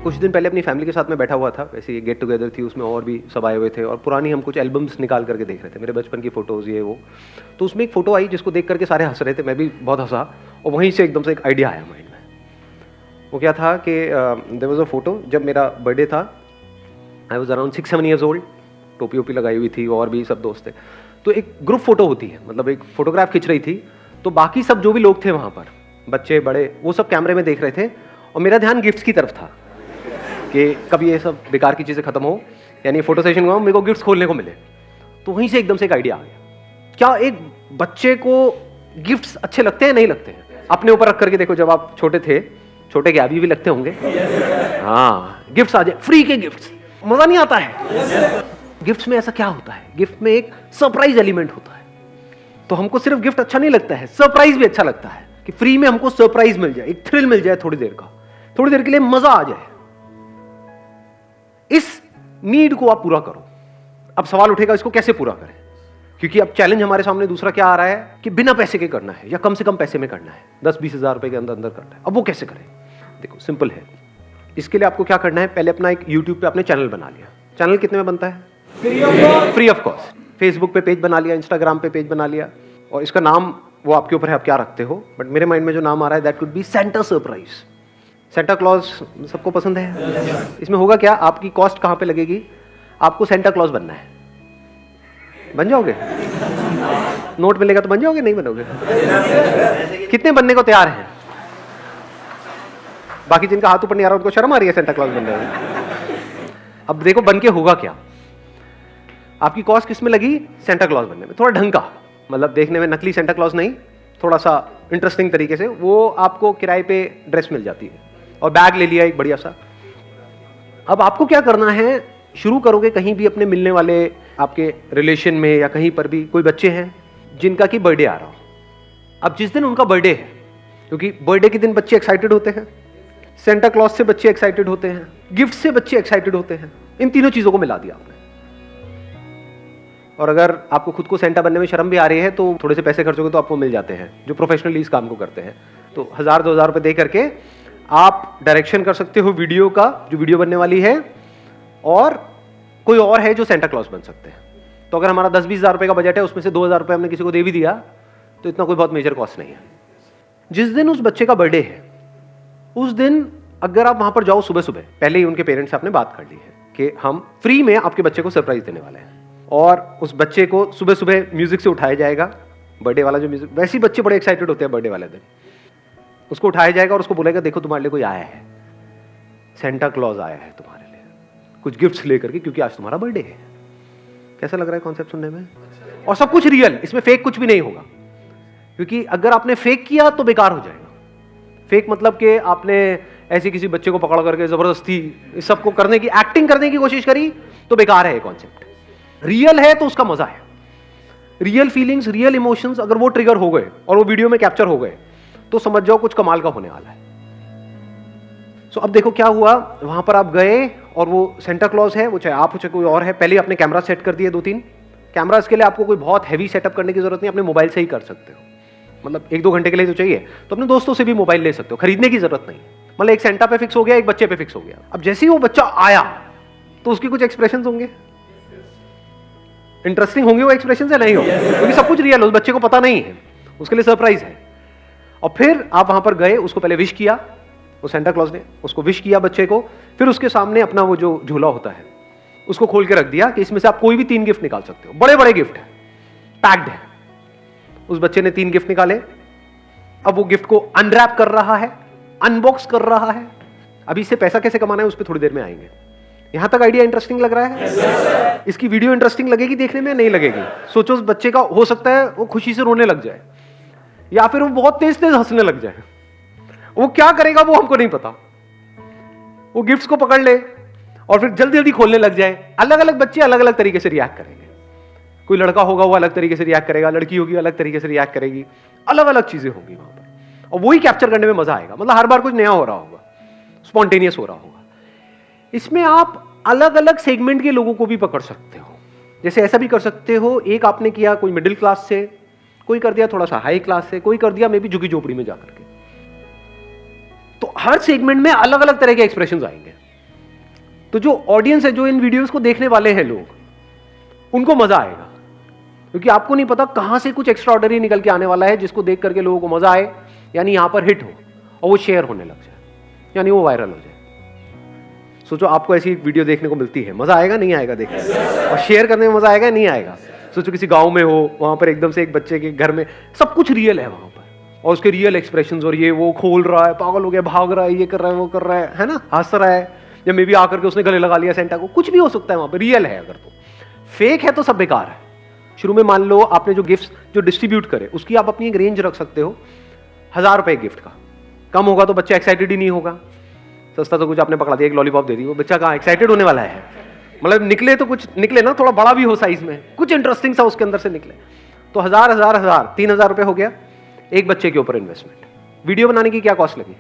कुछ दिन पहले अपनी फैमिली के साथ में बैठा हुआ था, वैसे ये गेट टुगेदर थी, उसमें और भी सब आए हुए थे और पुरानी हम कुछ एल्बम्स निकाल करके देख रहे थे, मेरे बचपन की फ़ोटोज़ ये वो। तो उसमें एक फ़ोटो आई जिसको देख करके सारे हंस रहे थे, मैं भी बहुत हंसा और वहीं से एकदम से एक आइडिया आया माइंड में। वो क्या था कि देयर वाज अ फ़ोटो जब मेरा बर्थडे था, I was around 6-7 years old, टोपी वोपी लगाई हुई थी और भी सब दोस्त थे। तो एक ग्रुप फ़ोटो होती है, मतलब एक फ़ोटोग्राफ खिंच रही थी, तो बाकी सब जो भी लोग थे वहाँ पर, बच्चे बड़े, वो सब कैमरे में देख रहे थे और मेरा ध्यान गिफ्ट्स की तरफ था कि कब ये सब बेकार की चीज़ें खत्म हो, यानी फोटो सेशन हुआ, मेरे को गिफ्ट्स खोलने को मिले। तो वहीं से एकदम से एक आइडिया आ गया, क्या एक बच्चे को गिफ्ट्स अच्छे लगते हैं नहीं लगते हैं? अपने ऊपर रख करके देखो, जब आप छोटे थे, छोटे के अभी भी लगते होंगे, हाँ, गिफ्ट्स आ जाए, फ्री के गिफ्ट्स, मजा नहीं आता है? गिफ्ट्स में ऐसा क्या होता है, गिफ्ट में एक सरप्राइज एलिमेंट होता है। तो हमको सिर्फ गिफ्ट अच्छा नहीं लगता है, सरप्राइज भी अच्छा लगता है कि फ्री में हमको सरप्राइज मिल जाए, एक थ्रिल मिल जाए थोड़ी देर का, थोड़ी देर के लिए मजा आ जाए। इस नीड को आप पूरा करो। अब सवाल उठेगा इसको कैसे पूरा करें, क्योंकि अब चैलेंज हमारे सामने दूसरा क्या आ रहा है कि बिना पैसे के करना है या कम से कम पैसे में करना है, 10-20 हज़ार रुपए के अंदर अंदर करना है। अब वो कैसे करें? देखो सिंपल है, इसके लिए आपको क्या करना है, पहले अपना एक यूट्यूब पे आपने चैनल बना लिया। चैनल कितने में बनता है? Free of cost. फेसबुक पे पेज बना लिया, इंस्टाग्राम पे पेज बना लिया, और इसका नाम वो आपके ऊपर है, आप क्या रखते हो, बट मेरे माइंड में जो नाम आ रहा है that could be Santa surprise. Santa Claus सबको पसंद है। इसमें होगा क्या, आपकी कॉस्ट कहां पे लगेगी, आपको सेंटा क्लॉज बनना है। बन जाओगे? नोट मिलेगा तो बन जाओगे, नहीं बनोगे? कितने बनने को तैयार हैं? बाकी जिनका हाथ ऊपर नहीं आ रहा उनको शर्म आ रही है सेंटा क्लॉज बनने में। अब देखो बन के होगा क्या, आपकी कॉस्ट किस में लगी? सेंटा क्लॉज बनने में। थोड़ा ढंग का, मतलब देखने में नकली सेंटा क्लॉज नहीं, थोड़ा सा इंटरेस्टिंग तरीके से, वो आपको किराए पे ड्रेस मिल जाती है और बैग ले लिया एक बढ़िया सा। अब आपको क्या करना है, शुरू करोगे कहीं भी अपने मिलने वाले आपके रिलेशन में या कहीं पर भी कोई बच्चे हैं जिनका कि बर्थडे आ रहा हो। अब जिस दिन उनका बर्थडे है, क्योंकि बर्थडे के दिन बच्चे एक्साइटेड होते हैं, सेंटा क्लॉज से बच्चे एक्साइटेड होते हैं, गिफ्ट से बच्चे एक्साइटेड होते हैं, इन तीनों चीजों को मिला दिया आपने। और अगर आपको खुद को सेंटा बनने में शर्म भी आ रही है तो थोड़े से पैसे खर्चोगे तो आपको मिल जाते हैं जो प्रोफेशनली इस काम को करते हैं। तो 1000-2000 रुपए दे करके आप डायरेक्शन कर सकते हो वीडियो का, जो वीडियो बनने वाली है, और कोई और है जो सेंटा क्लॉज बन सकते हैं। तो अगर हमारा 10-20 हज़ार रुपए का बजट है, उसमें से 2000 रुपए हमने किसी को दे भी दिया तो इतना कोई बहुत मेजर कॉस्ट नहीं है। जिस दिन उस बच्चे का बर्थडे है, उस दिन अगर आप वहां पर जाओ सुबह सुबह, पहले ही उनके पेरेंट्स से आपने बात कर ली है कि हम फ्री में आपके बच्चे को सरप्राइज देने वाले हैं, और उस बच्चे को सुबह सुबह म्यूजिक से उठाया जाएगा। बर्थडे वाला जो म्यूजिक, वैसे ही बच्चे बड़े एक्साइटेड होते हैं बर्थडे वाले दिन, उसको उठाया जाएगा और उसको बोलेगा देखो तुम्हारे लिए कोई आया है, सेंटा क्लॉज आया है तुम्हारे लिए कुछ गिफ्ट्स लेकर के, क्योंकि आज तुम्हारा बर्थडे है। कैसा लग रहा है कॉन्सेप्ट सुनने में? और सब कुछ रियल, इसमें फेक कुछ भी नहीं होगा, क्योंकि अगर आपने फेक किया तो बेकार हो जाएगा। फेक मतलब कि आपने ऐसे किसी बच्चे को पकड़ करके जबरदस्ती इस सबको करने की, एक्टिंग करने की कोशिश करी तो बेकार है ये कॉन्सेप्ट। रियल है तो उसका मजा है। रियल फीलिंग्स, रियल इमोशंस अगर वो ट्रिगर हो गए और वो वीडियो में कैप्चर हो गए तो समझ जाओ कुछ कमाल का होने वाला है। सो अब देखो क्या हुआ, वहां पर आप गए और वो सेंटा क्लॉज है, वो चाहे आप हो चाहे कोई और है, पहले आपने कैमरा सेट कर दिए 2-3 कैमरा। इसके लिए आपको कोई बहुत हैवी सेटअप करने की जरूरत नहीं, अपने मोबाइल से ही कर सकते हो। मतलब 1-2 घंटे के लिए तो चाहिए, तो अपने दोस्तों से भी मोबाइल ले सकते हो, खरीदने की जरूरत नहीं। मतलब एक सेंटा पे फिक्स हो गया, एक बच्चे पे फिक्स हो गया। अब जैसे ही वो बच्चा आया तो उसके कुछ एक्सप्रेशन होंगे, इंटरेस्टिंग होंगे वो एक्सप्रेशन से नहीं होंगे, क्योंकि सब कुछ रियल है, उस बच्चे को पता नहीं है, उसके लिए सरप्राइज है। और फिर आप वहां पर गए, उसको पहले विश किया, वो सेंटा क्लॉज ने उसको विश किया बच्चे को, फिर उसके सामने अपना वो जो झोला होता है उसको खोल के रख दिया कि इसमें से आप कोई भी 3 गिफ्ट निकाल सकते हो। बड़े बड़े गिफ्ट है, पैक्ड है। उस बच्चे ने 3 गिफ्ट निकाले, अब वो गिफ्ट को अनरैप कर रहा है, अनबॉक्स कर रहा है। अभी इससे पैसा कैसे कमाना है उस पर थोड़ी देर में आएंगे। यहां तक आइडिया इंटरेस्टिंग लग रहा है? इसकी वीडियो इंटरेस्टिंग लगेगी देखने में, नहीं लगेगी? सोचो उस बच्चे का हो सकता है वो खुशी से रोने लग जाए, या फिर वो बहुत तेज तेज हंसने लग जाए। वो क्या करेगा वो हमको नहीं पता। वो गिफ्ट्स को पकड़ ले और फिर जल्दी जल्दी खोलने लग जाए। अलग अलग बच्चे अलग अलग तरीके से रिएक्ट करेंगे। कोई लड़का होगा वो अलग तरीके से रिएक्ट करेगा, लड़की होगी अलग तरीके से रिएक्ट करेगी, अलग अलग चीजें होंगी वहां पर, और वही कैप्चर करने में मजा आएगा। मतलब हर बार कुछ नया हो रहा होगा, स्पॉन्टेनियस हो रहा होगा। इसमें आप अलग अलग सेगमेंट के लोगों को भी पकड़ सकते हो। जैसे ऐसा भी कर सकते हो, एक आपने किया कोई मिडिल क्लास से, कोई कर दिया थोड़ा सा हाई क्लास से, कोई कर दिया मे बी झुग्गी झोपड़ी में जाकर के। तो हर सेगमेंट में अलग अलग तरह के एक्सप्रेशंस आएंगे। तो जो ऑडियंस है, जो इन वीडियोस को देखने वाले हैं लोग, उनको मजा आएगा, क्योंकि आपको नहीं पता कहां से कुछ एक्स्ट्राऑर्डिनरी निकल के आने वाला है जिसको देख करके लोगों को मजा आए, यानी यहां पर हिट हो और वो शेयर होने लग जाए, यानी वो वायरल हो जाए। सोचो आपको ऐसी वीडियो देखने को मिलती है, मजा आएगा नहीं आएगा देखने में, और शेयर करने में मजा आएगा नहीं आएगा। सोचो किसी गांव में हो, वहां पर एकदम से एक बच्चे के घर में सब कुछ रियल है वहां पर, और उसके रियल एक्सप्रेशंस, और ये वो खोल रहा है, पागल हो गया, भाग रहा है, ये कर रहा है, वो कर रहा है ना, हंस रहा है, या मे बी आकर के उसने गले लगा लिया सेंटा को, कुछ भी हो सकता है वहां पर, रियल है। अगर तो फेक है तो सब बेकार है। शुरू में मान लो आपने जो गिफ्ट जो डिस्ट्रीब्यूट करे उसकी आप अपनी एक रेंज रख सकते हो, 1000 रुपए गिफ्ट का, कम होगा तो बच्चा एक्साइटेड ही नहीं होगा, सस्ता तो कुछ आपने पकड़ा दिया, एक लॉलीपॉप दे दी, वो बच्चा कहाँ एक्साइटेड होने वाला है, मतलब निकले तो कुछ निकले ना, थोड़ा बड़ा भी हो साइज में, कुछ इंटरेस्टिंग सा उसके अंदर से निकले। तो 1000 3000 रुपए हो गया एक बच्चे के ऊपर इन्वेस्टमेंट। वीडियो बनाने की क्या कॉस्ट लगी?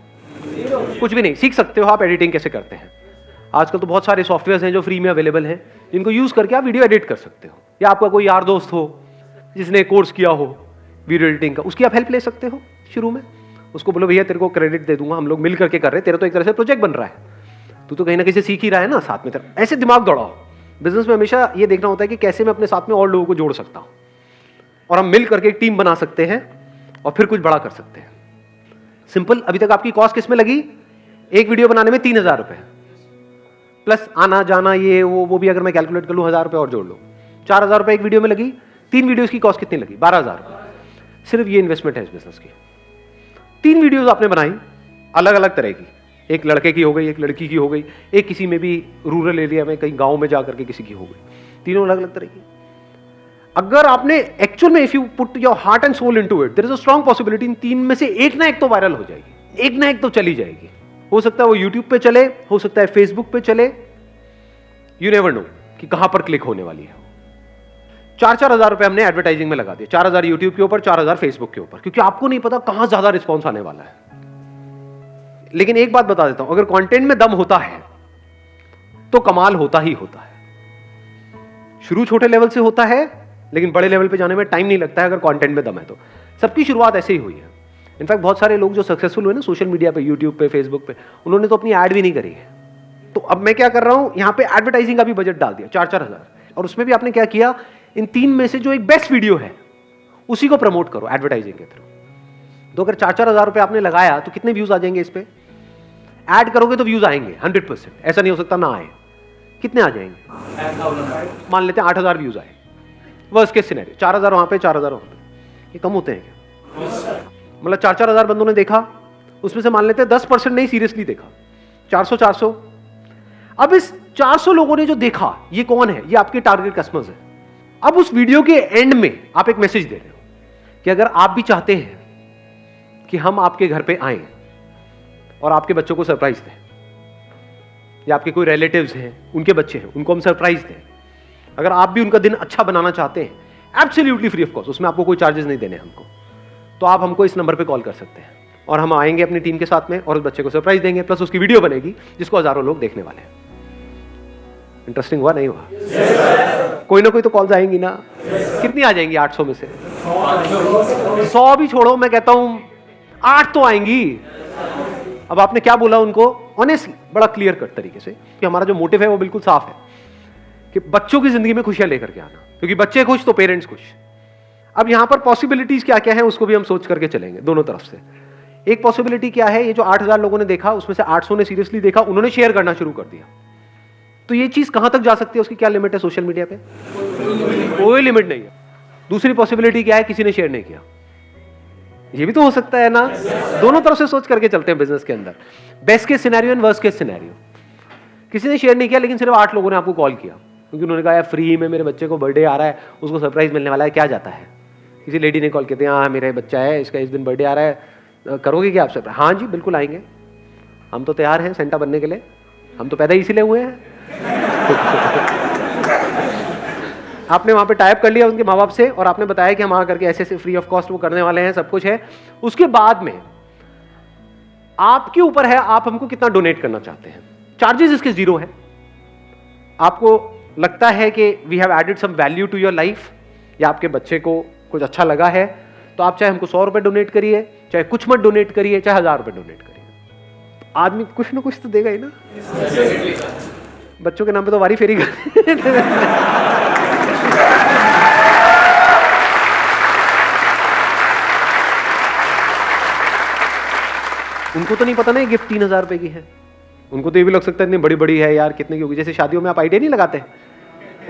कुछ भी नहीं, सीख सकते हो आप एडिटिंग कैसे करते हैं। आजकल तो बहुत सारे सॉफ्टवेयर हैं जो फ्री में अवेलेबल हैं, जिनको यूज करके आप वीडियो एडिट कर सकते हो, या आपका कोई यार दोस्त हो जिसने कोर्स किया हो वीडियो एडिटिंग का, उसकी आप हेल्प ले सकते हो शुरू में। उसको बोलो भैया तेरे को क्रेडिट दे दूंगा, हम लोग मिल करके कर रहे हैं, तेरा तो एक तरह से प्रोजेक्ट बन रहा है, तू तो कहीं ना कहीं से सीख ही रहा है ना, साथ में तेरा ऐसे दिमाग दौड़ाओ। बिजनेस में हमेशा ये देखना होता है कि कैसे मैं अपने साथ में और लोगों को जोड़ सकता हूं, और हम मिल करके एक टीम बना सकते हैं और फिर कुछ बड़ा कर सकते हैं। सिंपल। अभी तक आपकी कॉस्ट किसमें लगी? एक वीडियो बनाने में 3000 रुपए, प्लस आना जाना ये वो भी अगर मैं कैलकुलेट कर लूं 1000 रुपए और जोड़ लो, 4000 रुपए एक वीडियो में लगी। 3 वीडियोस की कॉस्ट कितनी लगी? 12000 रुपए। सिर्फ ये इन्वेस्टमेंट है इस बिजनेस की। 3 वीडियोस आपने बनाई अलग अलग तरह की, एक लड़के की हो गई, एक लड़की की हो गई, एक किसी में भी रूरल एरिया में कहीं गांव में जाकर के किसी की हो गई, तीनों अलग अलग तरह की। अगर आपने एक्चुअल में if you put your heart and soul into it, there is a strong possibility in 3 में से एक ना एक तो वायरल हो जाएगी, एक ना एक तो चली जाएगी। हो सकता है वो यूट्यूब पे चले, हो सकता है फेसबुक पे चले, यू नेवर नो कि कहां पर क्लिक होने वाली है। 4-4 हजार रुपए हमने एडवर्टाइजिंग में लगा दिए, 4000 यूट्यूब के ऊपर, 4000 फेसबुक के ऊपर, क्योंकि आपको नहीं पता कहां ज्यादा रिस्पॉन्स आने वाला है। लेकिन एक बात बता देता हूं, अगर कंटेंट में दम होता है तो कमाल होता ही होता है। शुरू छोटे लेवल से होता है, लेकिन बड़े लेवल पे जाने में टाइम नहीं लगता है अगर कंटेंट में दम है तो। सबकी शुरुआत ऐसे ही हुई है। इनफैक्ट बहुत सारे लोग जो सक्सेसफुल हुए ना सोशल मीडिया पे, यूट्यूब पे, फेसबुक पे, उन्होंने तो अपनी ऐड भी नहीं करी है। तो अब मैं क्या कर रहा हूं, यहां पे एडवर्टाइजिंग का भी बजट डाल दिया 4-4 हजार, और उसमें भी आपने क्या किया, इन 3 में से जो एक बेस्ट वीडियो है उसी को प्रमोट करो एडवर्टाइजिंग के थ्रू। तो अगर 4-4 हजार रुपए आपने लगाया तो कितने व्यूज आ जाएंगे इस पे? ऐड करोगे तो व्यूज आएंगे 100%, ऐसा नहीं हो सकता ना आए। कितने आ जाएंगे? मान लेते हैं 8000 व्यूज आए, वर्स्ट केस सिनेरियो, 4000 वहां पे, 4000 वहां पे, ये कम होते हैं क्या? मतलब 4-4 हजार बंदों ने देखा, उसमें से मान लेते हैं 10% नहीं सीरियसली देखा, 400। अब इस 400 लोगों ने जो देखा, ये कौन है? ये आपके टारगेट कस्टमर्स है। अब उस वीडियो के एंड में आप एक मैसेज दे रहे हो कि अगर आप भी चाहते हैं कि हम आपके घर पे आएं और आपके बच्चों को सरप्राइज दें, या आपके कोई रिलेटिव्स हैं उनके बच्चे हैं उनको हम सरप्राइज दें, अगर आप भी उनका दिन अच्छा बनाना चाहते हैं, एब्सोल्युटली फ्री ऑफ कॉस्ट, उसमें आपको कोई चार्जेस नहीं देने हमको, तो आप हमको इस नंबर पे कॉल कर सकते हैं और हम आएंगे अपनी टीम के साथ में और उस बच्चे को सरप्राइज देंगे, प्लस उसकी वीडियो बनेगी जिसको हजारों लोग देखने वाले हैं। इंटरेस्टिंग हुआ नहीं हुआ? कोई ना कोई तो कॉल्स आएंगी ना। कितनी आ जाएंगी 800 में से? 100 भी छोड़ो, मैं कहता हूं 8 तो आएंगी। अब आपने क्या बोला उनको? ऑनेस्टली, बड़ा क्लियर कट तरीके से कि हमारा जो मोटिव है वो बिल्कुल साफ है कि बच्चों की जिंदगी में खुशियां लेकर के आना, क्योंकि बच्चे खुश तो पेरेंट्स खुश। अब यहां पर पॉसिबिलिटीज क्या क्या है उसको भी हम सोच करके चलेंगे दोनों तरफ से। एक पॉसिबिलिटी क्या है, ये जो 8000 लोगों ने देखा उसमें से 800 ने सीरियसली देखा, उन्होंने शेयर करना शुरू कर दिया। तो ये चीज कहां तक जा सकती है, उसकी क्या लिमिट है सोशल मीडिया पे? कोई लिमिट नहीं है। दूसरी पॉसिबिलिटी क्या है, किसी ने शेयर नहीं किया, ये भी तो हो सकता है ना। दोनों तरफ से सोच करके चलते हैं बिजनेस के अंदर, best case scenario and worst case scenario. किसी ने शेयर नहीं किया लेकिन सिर्फ 8 लोगों ने आपको कॉल किया, क्योंकि उन्होंने कहा यार फ्री में मेरे बच्चे को बर्थडे आ रहा है, उसको सरप्राइज मिलने वाला है, क्या जाता है। किसी लेडी ने कॉल किया था, हाँ मेरा बच्चा है, इसका इस दिन बर्थडे आ रहा है, करोगे क्या आप सरप्राइज? हाँ जी बिल्कुल आएंगे, हम तो तैयार हैं सेंटा बनने के लिए, हम तो पैदा इसीलिए हुए हैं। आपने वहां पे टाइप कर लिया उनके माँ बाप से और आपने बताया कि हम वहां करके ऐसे ऐसे फ्री ऑफ कॉस्ट वो करने वाले हैं, सब कुछ है। उसके बाद में आपके ऊपर है आप हमको कितना डोनेट करना चाहते हैं। चार्जेस इसके 0 है। आपको लगता है कि we have added some value to your life, या आपके बच्चे को कुछ अच्छा लगा है, तो आप चाहे हमको 100 रुपए डोनेट करिए, चाहे कुछ मत डोनेट करिए, चाहे 1000 रुपए डोनेट करिए, आदमी कुछ ना कुछ तो देगा ही ना। बच्चों के नाम पे तो वारी फेरी करते उनको तो नहीं पता ना गिफ्ट 3,000 रुपए की है। उनको तो ये भी लग सकता है इतनी बड़ी बड़ी है यार, कितने की होगी। जैसे शादियों में आप आइडिया नहीं लगाते,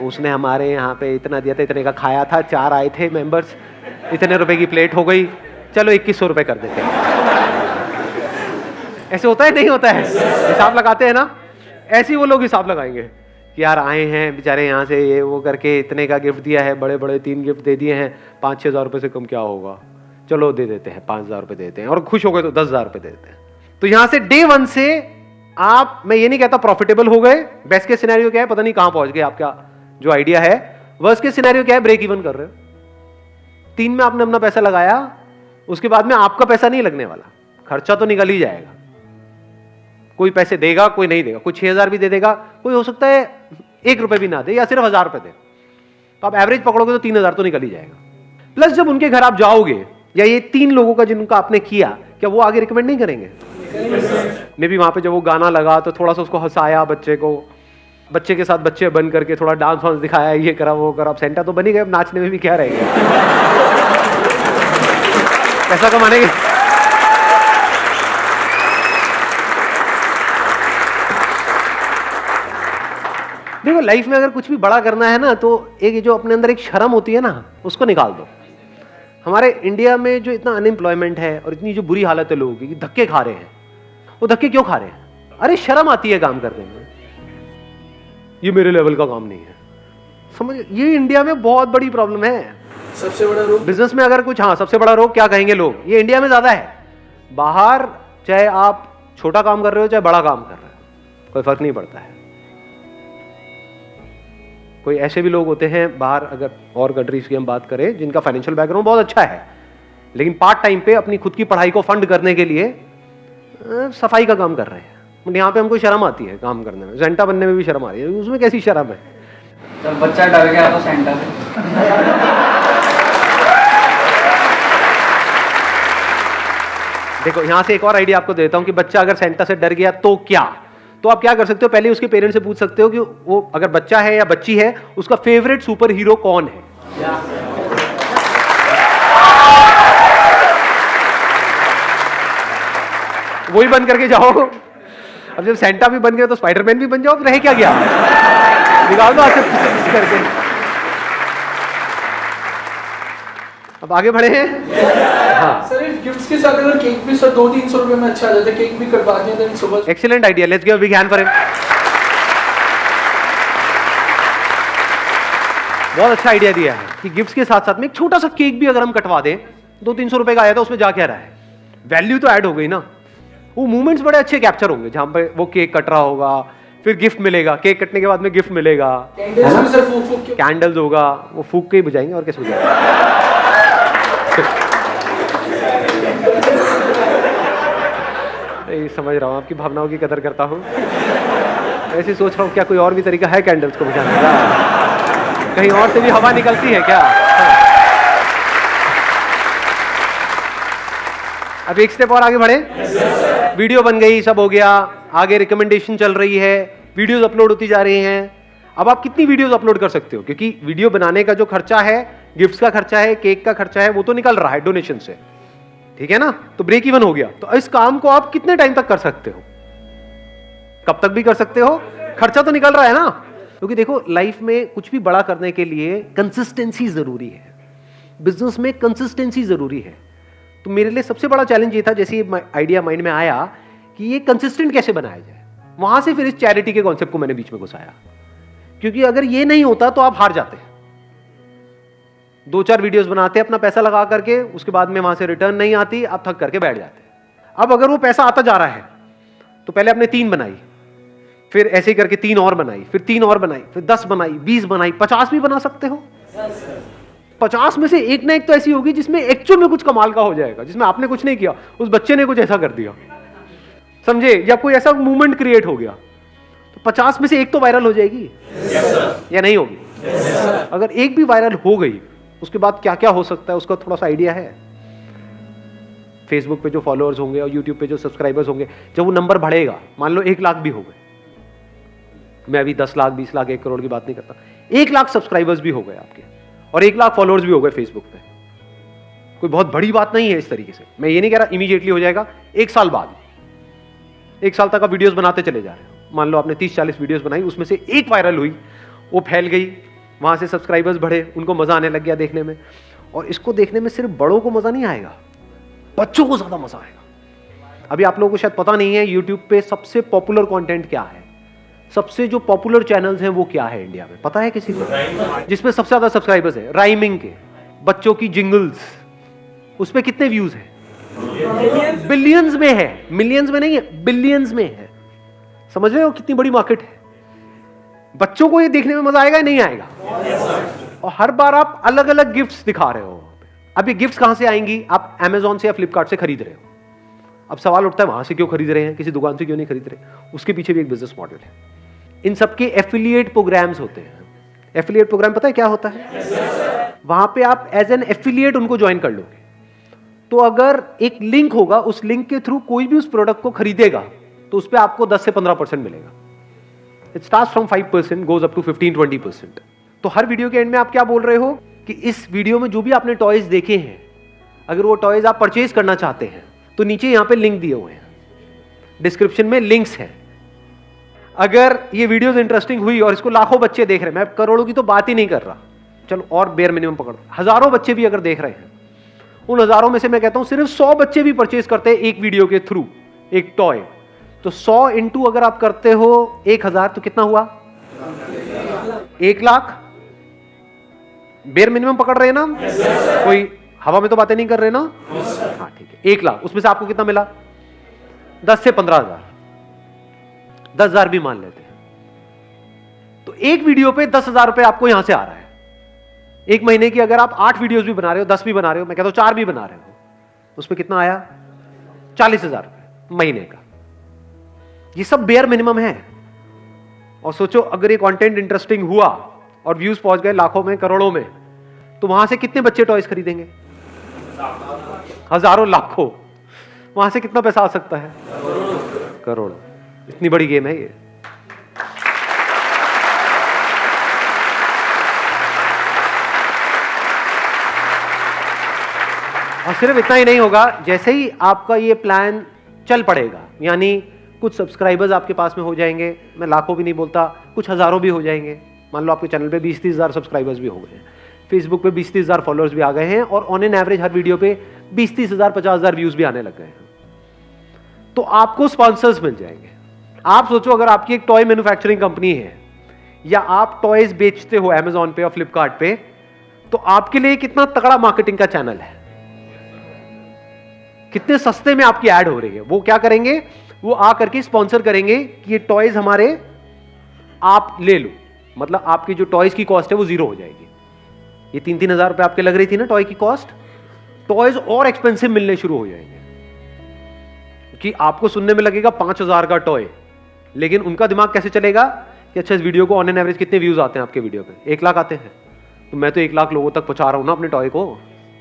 उसने हमारे यहाँ पे इतना दिया था, इतने का खाया था, 4 आए थे मेंबर्स, इतने रुपए की प्लेट हो गई, चलो 2100 रुपए कर देते हैं। ऐसे होता है नहीं होता है? हिसाब लगाते हैं ना, ऐसे ही वो लोग हिसाब लगाएंगे कि यार आए हैं बेचारे यहाँ से, ये वो करके इतने का गिफ्ट दिया है, बड़े बड़े 3 गिफ्ट दे दिए हैं, 5-6 हज़ार रुपये से कम क्या होगा, चलो दे देते हैं, 5,000 रुपये देते हैं, और खुश हो गए तो 10,000 रुपये दे देते हैं। तो यहाँ से डे 1 से आप, मैं ये नहीं कहता प्रॉफिटेबल हो गए, बेस्ट के सिनेरियो क्या है पता नहीं कहां पहुंच गए, आपका जो आइडिया है। वर्स्ट के सिनेरियो क्या है, ब्रेक इवन कर रहे हो। 3 में आपने अपना पैसा लगाया, उसके बाद में आपका पैसा नहीं लगने वाला, खर्चा तो निकल ही जाएगा। कोई पैसे देगा, कोई नहीं देगा, कोई 6,000 भी दे देगा, कोई हो सकता है 1 रुपए भी ना दे, या सिर्फ 1,000 रुपए दे। तो आप एवरेज पकड़ोगे तो 3,000 तो निकल ही जाएगा। प्लस जब उनके घर आप जाओगे, या ये 3 लोगों का जिनका आपने किया, क्या वो आगे रिकमेंड नहीं करेंगे? मे भी वहां पे जब वो गाना लगा तो थोड़ा सा उसको हंसाया, बच्चे को, बच्चे के साथ बच्चे बन करके थोड़ा डांस वांस दिखाया, ये करा वो करा, अब सेंटा तो बनी गए, अब नाचने में भी क्या रहेगा, पैसा कमाने के। देखो लाइफ में अगर कुछ भी बड़ा करना है ना, तो एक जो अपने अंदर एक शर्म होती है ना, उसको निकाल दो। हमारे इंडिया में जो इतना अनएम्प्लॉयमेंट है और इतनी जो बुरी हालत है लोगों की, धक्के खा रहे हैं। वो धक्के क्यों खा रहे हैं? अरे शर्म आती है काम करने में, ये मेरे लेवल का काम नहीं है, समझ? ये इंडिया में बहुत बड़ी प्रॉब्लम है। सबसे बड़ा रोग बिजनेस में अगर कुछ, हाँ सबसे बड़ा रोग क्या कहेंगे लोग, ये इंडिया में ज्यादा है। बाहर चाहे आप छोटा काम कर रहे हो चाहे बड़ा काम कर रहे हो, कोई फर्क नहीं पड़ता है। कोई ऐसे भी लोग होते हैं बाहर, अगर और कंट्रीज की हम बात करें, जिनका फाइनेंशियल बैकग्राउंड बहुत अच्छा है, लेकिन पार्ट टाइम पे अपनी खुद की पढ़ाई को फंड करने के लिए सफाई का काम कर रहे हैं। यहाँ पे हमको शर्म आती है काम करने में, सेंटा बनने में भी शर्म आ रही है, उसमें कैसी शर्म है? जब बच्चा डर गया तो सेंटा से। देखो यहाँ से एक और आइडिया आपको देता हूँ कि बच्चा अगर सेंटा से डर गया तो क्या, तो आप क्या कर सकते हो, पहले उसके पेरेंट्स से पूछ सकते हो कि वो अगर बच्चा है या बच्ची है, उसका फेवरेट सुपर हीरो कौन है। वही बन करके जाओ। अब जब सेंटा भी बन गए तो स्पाइडरमैन भी बन जाओ, रहे क्या गया, निकाल दो आके करके। अब आगे बढ़े हैं। हाँ सर, गिफ्ट्स के साथ अगर केक भी सर 200-300 रुपए में अच्छा आ जाता है, केक भी कटवा दिया देन सुबह। Excellent idea, let's give a big hand for him. बहुत अच्छा आइडिया दिया है कि गिफ्ट्स के साथ साथ में एक छोटा सा केक भी अगर हम कटवा दें, 200-300 रुपए का आया था, उसमें जा क्या रहा है, वैल्यू तो ऐड हो गई ना। वो मूवमेंट्स बड़े अच्छे कैप्चर होंगे जहां पे वो केक कट रहा होगा, फिर गिफ्ट मिलेगा, केक कटने के बाद में गिफ्ट मिलेगा, कैंडल्स होगा, वो फूक के ही बुझाएंगे और कैसे बुझाएंगे। समझ रहा हूँ, आपकी भावनाओं की कदर करता हूँ। ऐसे सोच रहा हूँ क्या कोई और भी तरीका है कैंडल्स को बुझाने का, कहीं और से भी हवा निकलती है क्या? अब एक स्टेप और आगे बढ़े। वीडियो बन गई, सब हो गया, आगे रिकमेंडेशन चल रही है, वीडियोस अपलोड होती जा रही हैं। अब आप कितनी वीडियोस अपलोड कर सकते हो, क्योंकि वीडियो बनाने का जो खर्चा है, गिफ्ट्स का खर्चा है, केक का खर्चा है, वो तो निकल रहा है डोनेशन से, ठीक है ना, तो ब्रेक इवन हो गया। तो इस काम को आप कितने टाइम तक कर सकते हो, कब तक भी कर सकते हो, खर्चा तो निकल रहा है ना। क्योंकि देखो लाइफ में कुछ भी बड़ा करने के लिए कंसिस्टेंसी जरूरी है, बिजनेस में कंसिस्टेंसी जरूरी है। तो मेरे लिए सबसे बड़ा चैलेंज ये था, जैसे ये आइडिया माइंड में आया कि ये कंसिस्टेंट कैसे बनाया जाए, वहां से फिर इस चैरिटी के कॉन्सेप्ट को मैंने बीच में घुसाया। क्योंकि अगर ये नहीं होता तो आप हार जाते। 2-4 वीडियोस बनाते अपना पैसा लगा करके, उसके बाद में वहां से रिटर्न नहीं आती, आप थक करके बैठ जाते। अब अगर वो पैसा आता जा रहा है तो पहले आपने 3 बनाई, फिर ऐसे ही करके 3 और बनाई, फिर 3 और बनाई, फिर 10 बनाई, 20 बनाई, 50 भी बना सकते हो। 50 में से एक ना एक तो ऐसी होगी जिसमें एक्चुअल में कुछ कमाल का हो जाएगा, जिसमें आपने कुछ नहीं किया, उस बच्चे ने कुछ ऐसा कर दिया, समझे, या कोई ऐसा मूवमेंट क्रिएट हो गया, तो 50 में से एक तो वायरल हो जाएगी या नहीं होगी। अगर एक भी वायरल हो गई, उसके बाद क्या क्या हो सकता है उसका थोड़ा सा आइडिया है। फेसबुक पे जो फॉलोअर्स होंगे और यूट्यूब पे जो सब्सक्राइबर्स होंगे, जब वो नंबर बढ़ेगा, मान लो 1 लाख भी हो गए, मैं अभी 10 लाख 20 लाख 1 करोड़ की बात नहीं करता, 1 लाख सब्सक्राइबर्स भी हो गए आपके और 1 लाख फॉलोअर्स भी हो गए फेसबुक पे, कोई बहुत बड़ी बात नहीं है। इस तरीके से मैं ये नहीं कह रहा इमीडिएटली हो जाएगा, 1 साल बाद, 1 साल तक आप वीडियोस बनाते चले जा रहे हो। मान लो आपने 30-40 वीडियोस बनाई, उसमें से एक वायरल हुई, वो फैल गई, वहां से सब्सक्राइबर्स बढ़े, उनको मजा आने लग गया देखने में। और इसको देखने में सिर्फ बड़ों को मजा नहीं आएगा, बच्चों को ज्यादा मजा आएगा। अभी आप लोगों को शायद पता नहीं है यूट्यूब पे सबसे पॉपुलर कंटेंट क्या है, सबसे जो पॉपुलर चैनल्स हैं वो क्या है इंडिया में, पता है किसी को? जिसमें सबसे ज्यादा सब्सक्राइबर्स है, राइमिंग के, बच्चों की जिंगल्स, उस पे कितने व्यूज हैं? बिलियंस में है, मिलियंस में नहीं है, बिलियंस में है। समझ रहे हो कितनी बड़ी मार्केट है? बच्चों को ये देखने में मजा आएगा या नहीं आएगा? और हर बार आप अलग अलग गिफ्ट्स दिखा रहे हो। अब ये गिफ्ट्स कहां से आएंगी? आप Amazon से या फ्लिपकार्ट से खरीद रहे हो। अब सवाल उठता है वहां से क्यों खरीद रहे हैं, किसी दुकान से क्यों नहीं खरीद रहे? उसके पीछे भी एक बिजनेस मॉडल है। इन सबके एफिलिएट प्रोग्राम्स होते हैं। एफिलिएट प्रोग्राम पता है क्या होता है? वहां पे आप एज एन एफिलिएट उनको ज्वाइन कर लोगे, तो अगर एक लिंक होगा, उस लिंक के थ्रू कोई भी उस प्रोडक्ट को खरीदेगा तो उस पर आपको 10 से 15% मिलेगा। It starts from 5% goes up to 15-20%। तो हर वीडियो के एंड में आप क्या बोल रहे हो कि इस वीडियो में जो भी आपने टॉयज देखे हैं, अगर वो टॉयज आप परचेज करना चाहते हैं तो नीचे यहां पे लिंक दिए हुए हैं, डिस्क्रिप्शन में लिंक्स हैं। अगर ये वीडियोस इंटरेस्टिंग हुई और इसको लाखों बच्चे देख रहे हैं, मैं करोड़ों की तो बात ही नहीं कर रहा, चलो और बेयर मिनिमम पकड़, हजारों बच्चे भी अगर देख रहे हैं, उन हजारों में से मैं कहता हूं सिर्फ 100 बच्चे भी परचेज करते हैं एक वीडियो के थ्रू एक टॉय, तो 100 इंटू अगर आप करते हो 1000 तो कितना हुआ? 1 लाख। बेयर मिनिमम पकड़ रहे हैं ना? कोई हवा में तो बातें नहीं कर रहे ना? हाँ ठीक है, 1 लाख। उसमें से आपको कितना मिला? 10 से 15,000, 10,000 भी मान लेते हैं, तो एक वीडियो पे 10,000 रुपए आपको यहां से आ रहा है। एक महीने की अगर आप 8 वीडियोस भी बना रहे हो, 10 भी बना रहे हो, मैं कहता हूं 4 भी बना रहे हो, उसमें कितना आया? 40,000 रुपए महीने का। ये सब बेयर मिनिमम है। और सोचो अगर ये कंटेंट इंटरेस्टिंग हुआ और व्यूज पहुंच गए लाखों में, करोड़ों में, तो वहां से कितने बच्चे टॉयज खरीदेंगे? हजारों, लाखों। वहां से कितना पैसा आ सकता है? करोड़। इतनी बड़ी गेम है ये। और सिर्फ इतना ही नहीं होगा, जैसे ही आपका ये प्लान चल पड़ेगा, यानी कुछ सब्सक्राइबर्स आपके पास में हो जाएंगे, मैं लाखों भी नहीं बोलता, कुछ हजारों भी हो जाएंगे। मान लो आपके चैनल पे 20-30 हजार सब्सक्राइबर्स भी हो गए हैं, फेसबुक पे 20-30 हजार फॉलोअर्स भी आ गए हैं, और on an average her video पे 20-30 हजार 50 हजार व्यूज भी आने लग गए हैं, तो आपको स्पॉन्सर्स मिल जाएंगे। आप सोचो अगर आपकी एक टॉय मैन्युफैक्चरिंग कंपनी है या आप टॉयज बेचते हो Amazon पे और फ्लिपकार्ट पे, तो आपके लिए कितना तगड़ा मार्केटिंग का चैनल है, कितने सस्ते में आपकी ऐड हो रही है। वो क्या करेंगे? वो आ करके स्पॉन्सर करेंगे कि ये टॉयज हमारे आप ले लो, मतलब आपकी जो टॉयज की कॉस्ट है वो 0 हो जाएगी। ये 3-3 हजार रुपए आपके लग रही थी ना टॉय की कॉस्ट, टॉयज और एक्सपेंसिव मिलने शुरू हो जाएंगे, कि आपको सुनने में लगेगा 5,000 का टॉय, लेकिन उनका दिमाग कैसे चलेगा कि अच्छा इस वीडियो को ऑन एन एवरेज कितने व्यूज आते हैं आपके वीडियो पे? 1 लाख आते हैं, तो मैं तो 1 लाख लोगों तक पहुंचा रहा हूं ना अपने टॉय को।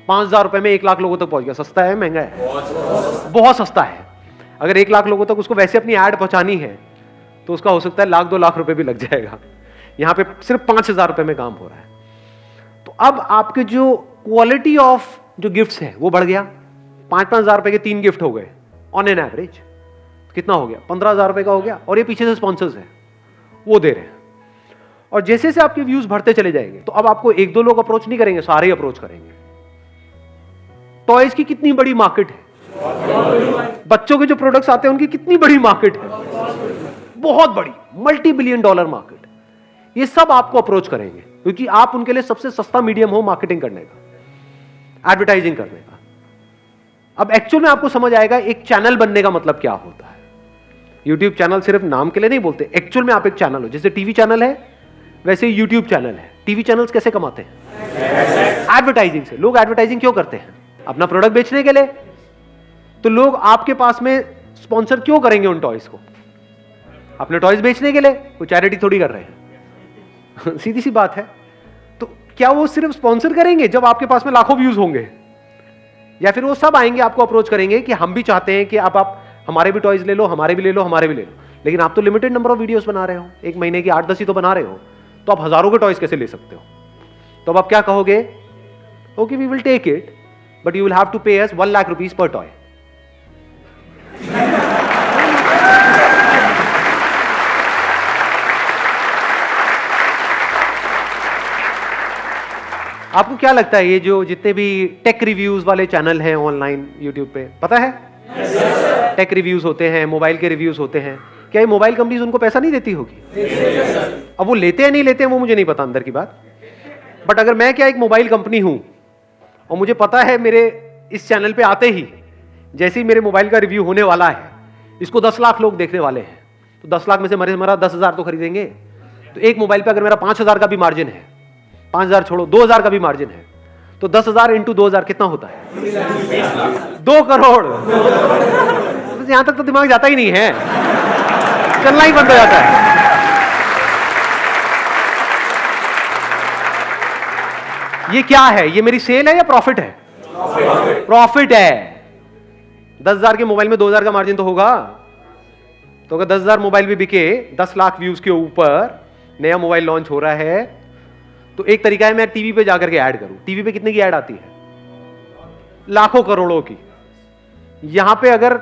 5,000 रुपए में 1 लाख लोगों तक पहुंच गया। सस्ता है महंगा है? बहुत सस्ता है। अगर 1 लाख लोगों तक उसको वैसे अपनी ऐड पहुंचानी है तो उसका हो सकता है 1-2 लाख रुपए भी लग जाएगा। यहां पे सिर्फ 5,000 रुपए में काम हो रहा है। तो अब आपके जो क्वालिटी ऑफ जो गिफ्ट्स है वो बढ़ गया। 5-5 हजार रुपए के 3 गिफ्ट हो गए ऑन एन एवरेज, कितना हो गया? 15,000 रुपए का हो गया। और ये पीछे से स्पॉन्सर्स है वो दे रहे हैं। और जैसे जैसे आपके व्यूज बढ़ते चले जाएंगे तो अब आपको 1-2 लोग अप्रोच नहीं करेंगे, सारे अप्रोच करेंगे। टॉयज की कितनी बड़ी मार्केट है, बच्चों के जो प्रोडक्ट्स आते हैं उनकी कितनी बड़ी मार्केट है, बहुत बड़ी, $multi-billion मार्केट। ये सब आपको अप्रोच करेंगे क्योंकि आप उनके लिए सबसे सस्ता मीडियम हो मार्केटिंग करने का, एडवर्टाइजिंग करने का। अब एक्चुअल में आपको समझ आएगा एक चैनल बनने का मतलब क्या होता है। यूट्यूब चैनल सिर्फ नाम के लिए नहीं बोलते, एक्चुअल में आप एक चैनल हो। जैसे टीवी चैनल है वैसे यूट्यूब चैनल है। टीवी चैनल्स कैसे कमाते हैं? एडवर्टाइजिंग से। लोग एडवर्टाइजिंग क्यों करते हैं? अपना प्रोडक्ट बेचने के लिए। तो लोग आपके पास में स्पॉन्सर क्यों करेंगे उन टॉयज को? अपने टॉयज बेचने के लिए। कोई चैरिटी थोड़ी कर रहे हैं सीधी सी बात है। तो क्या वो सिर्फ स्पॉन्सर करेंगे जब आपके पास में लाखों व्यूज होंगे, या फिर वो सब आएंगे आपको अप्रोच करेंगे कि हम भी चाहते हैं कि आप हमारे भी टॉयज ले लो, हमारे भी ले लो, हमारे भी ले लो, लेकिन आप तो लिमिटेड नंबर ऑफ वीडियोस बना रहे हो, एक महीने की 8-10 ही तो बना रहे हो, तो आप हजारों के टॉयज कैसे ले सकते हो? तो अब आप क्या कहोगे? Okay, we will take it, but you will have to pay us 1 lakh rupees per toy. आपको क्या लगता है ये जो जितने भी टेक रिव्यूज वाले चैनल हैं ऑनलाइन यूट्यूब पे, पता है टेक रिव्यूज होते हैं, मोबाइल के रिव्यूज होते हैं, क्या ये मोबाइल कंपनीज उनको पैसा नहीं देती होगी? अब वो लेते हैं नहीं लेते हैं वो मुझे नहीं पता अंदर की बात, बट अगर मैं क्या एक मोबाइल कंपनी हूं और मुझे पता है मेरे इस चैनल पे आते ही जैसे ही मेरे मोबाइल का रिव्यू होने वाला है, इसको 10 लाख लोग देखने वाले हैं, तो 10 लाख में से मेरा 10,000 तो खरीदेंगे। तो एक मोबाइल पे अगर मेरा 5,000 का भी मार्जिन है, 5,000 छोड़ो 2,000 का भी मार्जिन है, तो 10,000 इंटू 2,000 कितना होता है? 2 करोड़। तो यहां तक तो दिमाग जाता ही नहीं है, चलना ही बंद हो जाता है। ये क्या है? ये मेरी सेल है या प्रॉफिट है? प्रॉफिट है। 10,000 के मोबाइल में 2,000 का मार्जिन तो होगा। तो अगर 10,000 मोबाइल भी बिके, 10 लाख व्यूज के ऊपर नया मोबाइल लॉन्च हो रहा है, तो एक तरीका है मैं टीवी पे जाकर के ऐड करूं। टीवी पे कितने की ऐड आती है? लाखों करोड़ों की। यहां पे अगर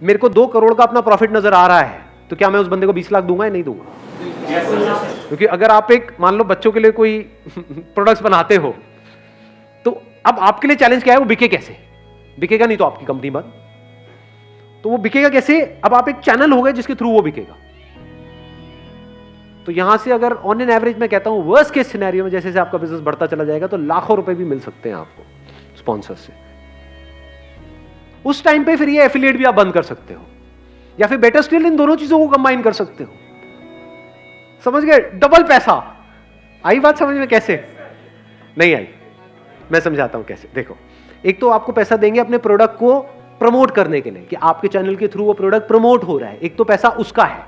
मेरे को 2 करोड़ का अपना प्रॉफिट नजर आ रहा है, तो क्या मैं उस बंदे को 20 लाख दूंगा या नहीं दूंगा? क्योंकि अगर आप एक मान लो बच्चों के लिए कोई प्रोडक्ट्स बनाते हो, तो अब आपके लिए चैलेंज क्या है? वो बिके कैसे? बिकेगा नहीं तो आपकी कंपनी बंद। तो वो बिकेगा कैसे? अब आप एक चैनल हो गए जिसके थ्रू वो बिकेगा। तो यहां से अगर ऑन एन एवरेज मैं कहता हूं वर्स्ट केस सिनेरियो में जैसे आपका बिजनेस बढ़ता चला जाएगा, तो लाखों रुपए भी मिल सकते हैं आपको स्पॉन्सर से। उस टाइम पे फिर ये एफिलिएट भी आप बंद कर सकते हो, या फिर बेटर स्टिल इन दोनों चीजों को कंबाइन कर सकते हो। समझ गए? डबल पैसा। आई बात समझ में? कैसे नहीं आई? मैं समझाता हूं कैसे। देखो, एक तो आपको पैसा देंगे अपने प्रोडक्ट को प्रमोट करने के लिए कि आपके चैनल के थ्रू वो प्रोडक्ट प्रमोट हो रहा है, एक तो पैसा उसका है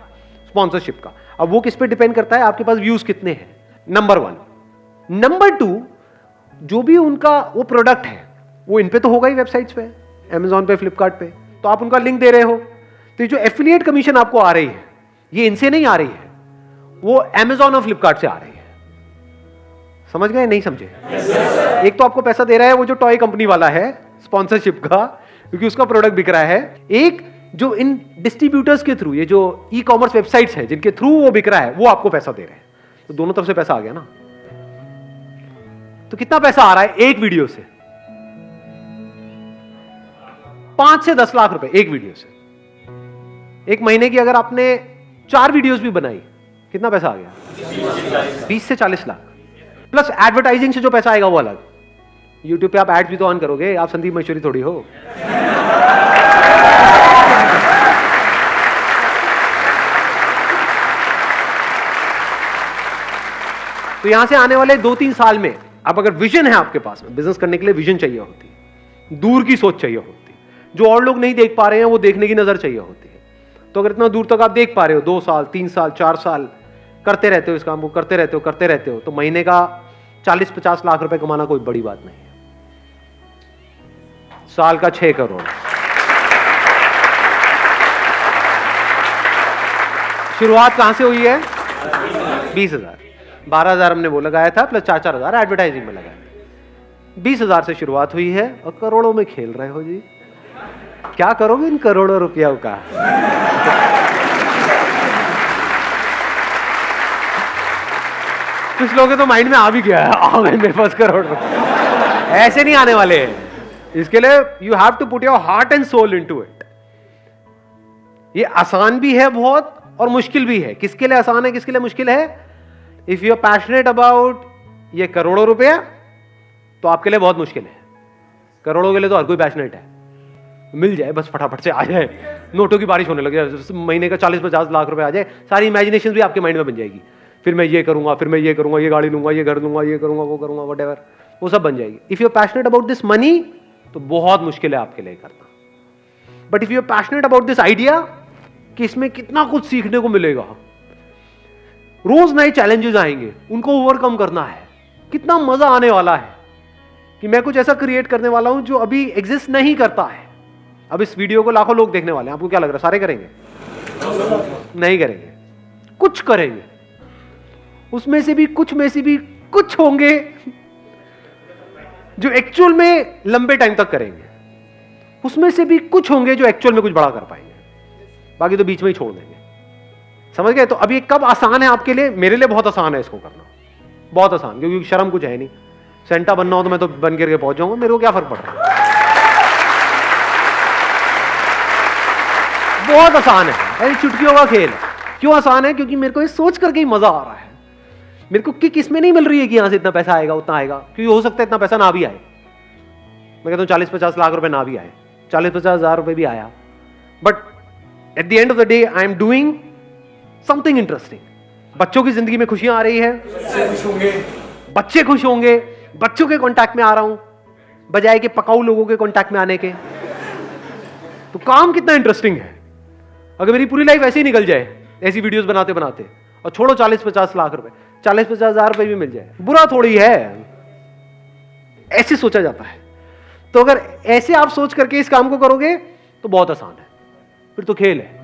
स्पॉन्सरशिप का। अब वो किस पे डिपेंड करता है? आपके पास व्यूज कितने हैं, नंबर 1। नंबर 2, जो भी उनका वो प्रोडक्ट है वो इन पे तो होगा ही, वेबसाइट्स पे, अमेजॉन पे, फ्लिपकार्ट पे, तो आप उनका लिंक दे रहे हो, तो ये जो एफिलिएट कमीशन आपको आ रही है, ये इनसे नहीं आ रही है, वो अमेजॉन और फ्लिपकार्ट से आ रही है। समझ गए? नहीं समझे? एक तो आपको पैसा दे रहा है वो जो टॉय कंपनी वाला है स्पॉन्सरशिप का, क्योंकि उसका प्रोडक्ट बिक रहा है। एक जो इन डिस्ट्रीब्यूटर्स के थ्रू, ये जो ई कॉमर्स वेबसाइट्स है जिनके थ्रू वो बिक रहा है, वो आपको पैसा दे रहे हैं। तो दोनों तरफ से पैसा आ गया ना। तो कितना पैसा आ रहा है एक वीडियो से? 5 से 10 लाख रुपए एक वीडियो से। एक महीने की अगर आपने 4 वीडियोस भी बनाई, कितना पैसा आ गया? 20 से 40 लाख। प्लस एडवर्टाइजिंग से जो पैसा आएगा वो अलग। यूट्यूब पे आप एड्स भी तो ऑन करोगे, आप संदीप महेश्वरी थोड़ी हो। तो यहां से आने वाले 2-3 साल में, अब अगर विजन है आपके पास में, बिजनेस करने के लिए विजन चाहिए होती है, दूर की सोच चाहिए होती है, जो और लोग नहीं देख पा रहे हैं वो देखने की नजर चाहिए होती है। तो अगर इतना दूर तक आप देख पा रहे हो, 2 साल 3 साल 4 साल करते रहते हो इस काम को, करते रहते हो, तो महीने का 40-50 लाख रुपए कमाना कोई बड़ी बात नहीं है। साल का 6 करोड़। शुरुआत कहां से हुई है? 20,000। 12,000 हमने वो लगाया था, प्लस 4-4 हजार एडवर्टाइजिंग में लगाया। 20,000 से शुरुआत हुई है और करोड़ों में खेल रहे हो जी। क्या करोगे इन करोड़ों रुपयों का? कुछ लोगों के तो माइंड में आ भी गया है, आ गए मेरे पास करोड़ रुपए। ऐसे नहीं आने वाले हैं। इसके लिए you have to put your heart and soul into it. ये आसान भी है बहुत और मुश्किल भी है। किसके लिए आसान है, किसके लिए मुश्किल है? If you are passionate about ये करोड़ों रुपया, तो आपके लिए बहुत मुश्किल है। करोड़ों के लिए तो हर कोई पैशनेट है, मिल जाए बस, फटाफट से आ जाए, नोटों की बारिश होने लग जाए, महीने का 40-50 लाख रुपए आ जाए, सारी इमेजिनेशन भी आपके माइंड में बन जाएगी। फिर मैं ये करूंगा, फिर मैं ये करूंगा, ये गाड़ी लूंगा, ये घर लूंगा, ये करूंगा, वो करूंगा, व्हाटएवर, वो सब बन जाएगी। If you are passionate about this money, तो बहुत मुश्किल है आपके लिए करना। But if you are passionate about this idea कि इसमें कितना कुछ सीखने को मिलेगा, रोज नए चैलेंजेस आएंगे, उनको ओवरकम करना है, कितना मजा आने वाला है कि मैं कुछ ऐसा क्रिएट करने वाला हूं जो अभी एग्जिस्ट नहीं करता है। अब इस वीडियो को लाखों लोग देखने वाले हैं, आपको क्या लग रहा है सारे करेंगे? नहीं करेंगे, कुछ करेंगे, उसमें से भी कुछ होंगे जो एक्चुअल में लंबे टाइम तक करेंगे, उसमें से भी कुछ होंगे जो एक्चुअल में कुछ बड़ा कर पाएंगे, बाकी तो बीच में ही छोड़ देंगे। समझ गए? तो अब ये कब आसान है आपके लिए? मेरे लिए बहुत आसान है इसको करना, बहुत आसान, क्योंकि शर्म कुछ है नहीं। सेंटा बनना हो तो मैं तो बन करके पहुंच जाऊंगा, मेरे को क्या फर्क पड़ रहा है। बहुत आसान है, ऐसी चुटकियों का खेल है। क्यों आसान है? क्योंकि मेरे को ये सोच करके ही मजा आ रहा है। मेरे को किक इसमें नहीं मिल रही है कि यहां से इतना पैसा आएगा उतना आएगा, क्योंकि हो सकता है इतना पैसा ना भी आए। मैं कहता हूं 40-50 लाख रुपए ना भी आए, 40-50 हजार रुपए भी आया, but at the end of the day I am doing something interesting. बच्चों की जिंदगी में खुशियां आ रही है, बच्चे खुश होंगे, बच्चों के कांटेक्ट में आ रहा हूं बजाय के पकाऊ लोगों के कांटेक्ट में आने के। तो काम कितना इंटरेस्टिंग है। अगर मेरी पूरी लाइफ ऐसे ही निकल जाए, ऐसी वीडियोस बनाते बनाते, और छोड़ो 40-50 लाख रुपए, 40-50 हजार रुपए भी मिल जाए, बुरा थोड़ी है। ऐसे सोचा जाता है। तो अगर ऐसे आप सोच करके इस काम को करोगे तो बहुत आसान है, फिर तो खेल है।